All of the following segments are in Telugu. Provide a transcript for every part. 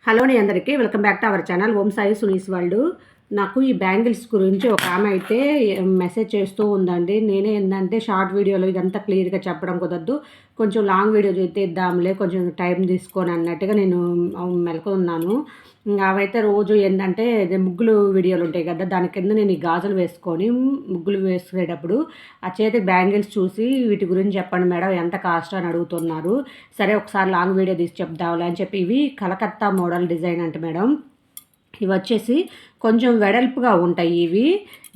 హలో అండి అందరికీ welcome back to our channel Om Sai సునీస్ వరల్డ్. నాకు ఈ బ్యాంగిల్స్ గురించి ఒక ఆమె అయితే మెసేజ్ చేస్తూ ఉందండి. నేనే ఏంటంటే షార్ట్ వీడియోలో ఇదంతా క్లియర్గా చెప్పడం కుదరదు, కొంచెం లాంగ్ వీడియో ఇద్దాంలే కొంచెం టైం తీసుకొని అన్నట్టుగా నేను మెలకున్నాను. అవైతే రోజు ఏంటంటే ముగ్గులు వీడియోలు ఉంటాయి కదా, దాని కింద నేను ఈ గాజులు వేసుకొని ముగ్గులు వేసుకునేటప్పుడు ఆ చేతి బ్యాంగిల్స్ చూసి వీటి గురించి చెప్పండి మేడం ఎంత కాస్ట్ అని అడుగుతున్నారు. సరే ఒకసారి లాంగ్ వీడియో తీసి చెప్దాంలే అని చెప్పి, ఇవి కలకత్తా మోడల్ డిజైన్ అంటే మేడం, ఇవి వచ్చేసి కొంచెం వెడల్పుగా ఉంటాయి. ఇవి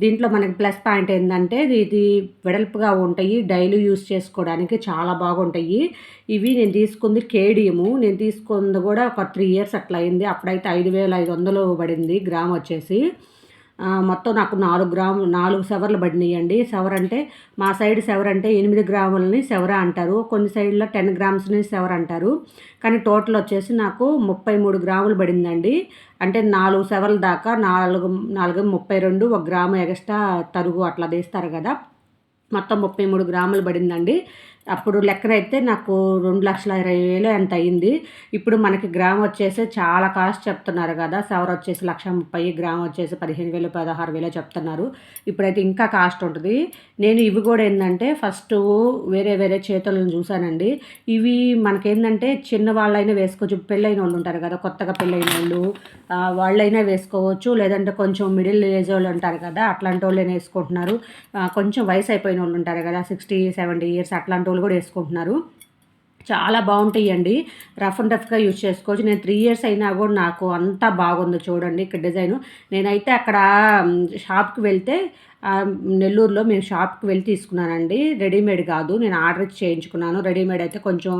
దీంట్లో మనకి ప్లస్ పాయింట్ ఏంటంటే ఇది వెడల్పుగా ఉంటాయి, డైలీ యూస్ చేసుకోవడానికి చాలా బాగుంటాయి. ఇవి నేను తీసుకుంది కేడియము, నేను తీసుకుంది కూడా ఒక 3 ఇయర్స్ అట్లా అయింది. అప్పుడైతే 5,500 పడింది గ్రామ్ వచ్చేసి. మొత్తం నాకు 4 సవర్లు పడినాయండి. సవర్ అంటే మా సైడ్ సవర్ అంటే 8 గ్రాములని సెవర అంటారు, కొన్ని సైడ్లో 10 గ్రామ్స్ని సెవర్ అంటారు. కానీ టోటల్ వచ్చేసి నాకు 33 గ్రాములు పడిందండి. అంటే 4 సెవర్ల దాకా 4 32, 1 గ్రాము ఎక్స్ట్రా తరుగు అట్లా తీస్తారు కదా, మొత్తం 33 గ్రాములు పడిందండి. అప్పుడు లెక్కనైతే నాకు 2,20,000 ఎంత అయింది. ఇప్పుడు మనకి గ్రామ్ వచ్చేసి చాలా కాస్ట్ చెప్తున్నారు కదా, సవర్ వచ్చేసి 1,30,000, గ్రామ్ వచ్చేసి 15,000 16,000 చెప్తున్నారు. ఇప్పుడైతే ఇంకా కాస్ట్ ఉంటుంది. నేను ఇవి కూడా ఏంటంటే ఫస్ట్ వేరే చేతులను చూశానండి. ఇవి మనకేంటంటే చిన్నవాళ్ళైనా వేసుకోవచ్చు, పెళ్ళైన వాళ్ళు ఉంటారు కదా, కొత్తగా పెళ్ళైన వాళ్ళైనా వేసుకోవచ్చు, లేదంటే కొంచెం మిడిల్ ఏజ్ వాళ్ళు ఉంటారు కదా, అట్లాంటి వాళ్ళైనా వేసుకుంటున్నారు. కొంచెం వయసు అయిపోయిన వాళ్ళు ఉంటారు కదా, 60-70 ఇయర్స్ అట్లాంటి వాళ్ళు కూడా వేసుకుంటున్నారు. చాలా బాగుంటాయండి, రఫ్ అండ్ టఫ్గా యూజ్ చేసుకోవచ్చు. నేను 3 ఇయర్స్ అయినా కూడా నాకు అంతా బాగుంది. చూడండి ఇక్కడ డిజైను. నేనైతే అక్కడ షాప్కి వెళ్తే నెల్లూరులో మేము షాప్కి వెళ్ళి తీసుకున్నానండి, రెడీమేడ్ కాదు, నేను ఆర్డర్ ఇచ్చి చేయించుకున్నాను. రెడీమేడ్ అయితే కొంచెం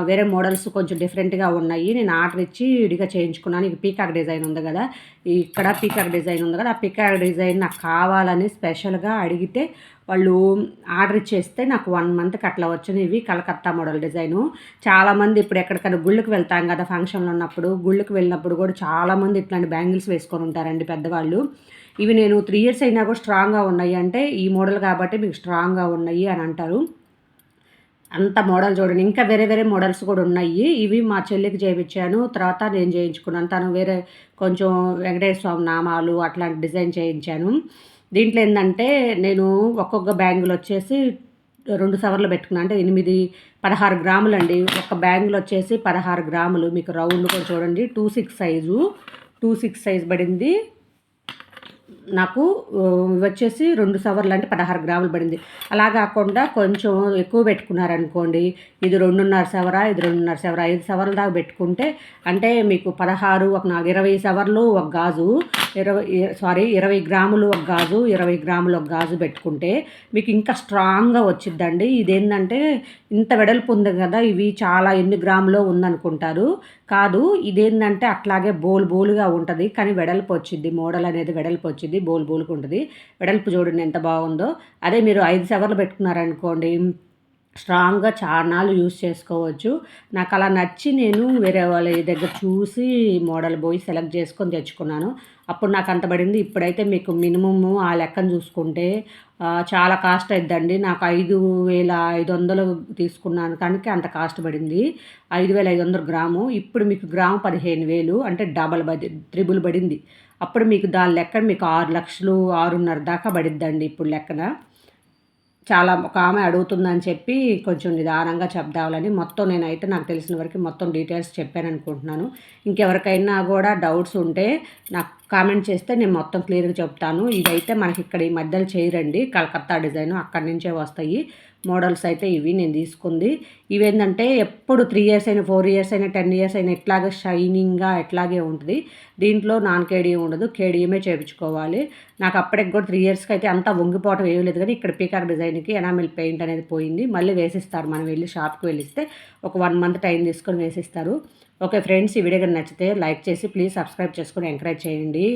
వేరే మోడల్స్ కొంచెం డిఫరెంట్గా ఉన్నాయి, నేను ఆర్డర్ ఇచ్చి విడిగా చేయించుకున్నాను. ఇక పీకాక్ డిజైన్ ఉంది కదా, ఇక్కడ పీకాక్ డిజైన్ ఉంది కదా, ఆ పీకాక్ డిజైన్ నాకు కావాలని స్పెషల్గా అడిగితే వాళ్ళు ఆర్డర్ ఇచ్చేస్తే నాకు 1 మంత్కి అట్లా వచ్చినవి కలకత్తా మోడల్ డిజైను. చాలామంది ఇప్పుడు ఎక్కడికైనా గుళ్ళకి వెళ్తాం కదా, ఫంక్షన్లు ఉన్నప్పుడు గుళ్ళకి వెళ్ళినప్పుడు కూడా చాలామంది ఇట్లాంటి బ్యాంగిల్స్ వేసుకొని ఉంటారండి పెద్దవాళ్ళు. ఇవి నేను 3 ఇయర్స్ అయినా కూడా స్ట్రాంగ్గా ఉన్నాయి, అంటే ఈ మోడల్ కాబట్టి మీకు స్ట్రాంగ్గా ఉన్నాయి అని అంటారు. అంత మోడల్ చూడండి, ఇంకా వేరే మోడల్స్ కూడా ఉన్నాయి. ఇవి మా చెల్లికి చేయించాను, తర్వాత నేను చేయించుకున్నాను. తను వేరే కొంచెం వెంకటేశ్వర స్వామి నామాలు అట్లాంటి డిజైన్ చేయించాను. దీంట్లో ఏంటంటే నేను ఒక్కొక్క బ్యాంగిల్ వచ్చేసి 2 సవర్లు పెట్టుకున్నాను, అంటే 16 గ్రాములు అండి. ఒక బ్యాంగిల్ వచ్చేసి 16 గ్రాములు. మీకు రౌండ్ కూడా చూడండి, 26 సైజు పడింది నాకు. వచ్చేసి 2 సవర్లు అంటే 16 గ్రాములు పడింది. అలా కాకుండా కొంచెం ఎక్కువ పెట్టుకున్నారనుకోండి, ఇది 2.5 సవర, ఇది 2.5 సవర, 5 సవర్ల దాకా పెట్టుకుంటే అంటే మీకు 16, ఒక 20 సవర్లు ఒక గాజు, 20 గ్రాములు ఒక గాజు, 20 గ్రాములు ఒక గాజు పెట్టుకుంటే మీకు ఇంకా స్ట్రాంగ్గా వచ్చిద్దండి. ఇదేంటంటే ఇంత వెడల్పు ఉంది కదా, ఇవి చాలా ఎన్ని గ్రాములో ఉందనుకుంటారు, కాదు ఇదేంటంటే అట్లాగే బోలుగా ఉంటుంది, కానీ వెడల్పు వచ్చింది. మోడల్ అనేది వెడల్పు వచ్చింది, బోలుగా ఉంటుంది. వెడల్పు చూడండి ఎంత బాగుందో. అదే మీరు 5 సవర్లు పెట్టుకున్నారనుకోండి, స్ట్రాంగ్గా చాన్నాళ్ళు యూస్ చేసుకోవచ్చు. నాకు అలా నచ్చి నేను వేరే వాళ్ళ దగ్గర చూసి మోడల్ పోయి సెలెక్ట్ చేసుకొని తెచ్చుకున్నాను. అప్పుడు నాకు అంత పడింది. ఇప్పుడైతే మీకు మినిమము ఆ లెక్కను చూసుకుంటే చాలా కాస్ట్ అయిద్దండి. నాకు 5,500 తీసుకున్నాను కానీ అంత కాస్ట్ పడింది, 5,500 గ్రాము. ఇప్పుడు మీకు గ్రాము 15,000, అంటే త్రిబుల్ పడింది. అప్పుడు మీకు దాని లెక్కన మీకు 6 లక్షలు 6.5 దాకా పడిద్దండి ఇప్పుడు లెక్కన. చాలా ఒక ఆమె అడుగుతుందని చెప్పి కొంచెం నిదానంగా చెప్దామని మొత్తం నేనైతే నాకు తెలిసిన వరకు మొత్తం డీటెయిల్స్ చెప్పాను అనుకుంటున్నాను. ఇంకెవరికైనా కూడా డౌట్స్ ఉంటే నాకు కామెంట్ చేస్తే నేను మొత్తం క్లియర్గా చెప్తాను. ఇదైతే మనకి ఇక్కడ ఈ మధ్యలో చేయరండి, కలకత్తా డిజైన్ అక్కడి నుంచే వస్తాయి మోడల్స్. అయితే ఇవి నేను తీసుకుంది. ఇవేంటంటే ఎప్పుడు 3 ఇయర్స్ అయినా 4 ఇయర్స్ అయినా 10 ఇయర్స్ అయినా ఇట్లాగే షైనింగ్గా ఎట్లాగే ఉంటుంది. దీంట్లో నాన్ కేడియం ఉండదు, కేడియమే చేయించుకోవాలి. నాకు అప్పటికి కూడా 3 ఇయర్స్కి అయితే అంతా వంగిపోవటం ఏమీ లేదు, కానీ ఇక్కడ పీకాక్ డిజైన్కి ఎనామిల్ పెయింట్ అనేది పోయింది. మళ్ళీ వేసిస్తారు, మనం వెళ్ళి షాప్కి వెళ్ళిస్తే ఒక 1 మంత్ టైం తీసుకొని వేసిస్తారు. ఓకే ఫ్రెండ్స్, ఈ వీడియో నచ్చితే లైక్ చేసి ప్లీజ్ సబ్స్క్రైబ్ చేసుకొని ఎంకరేజ్ చేయండి.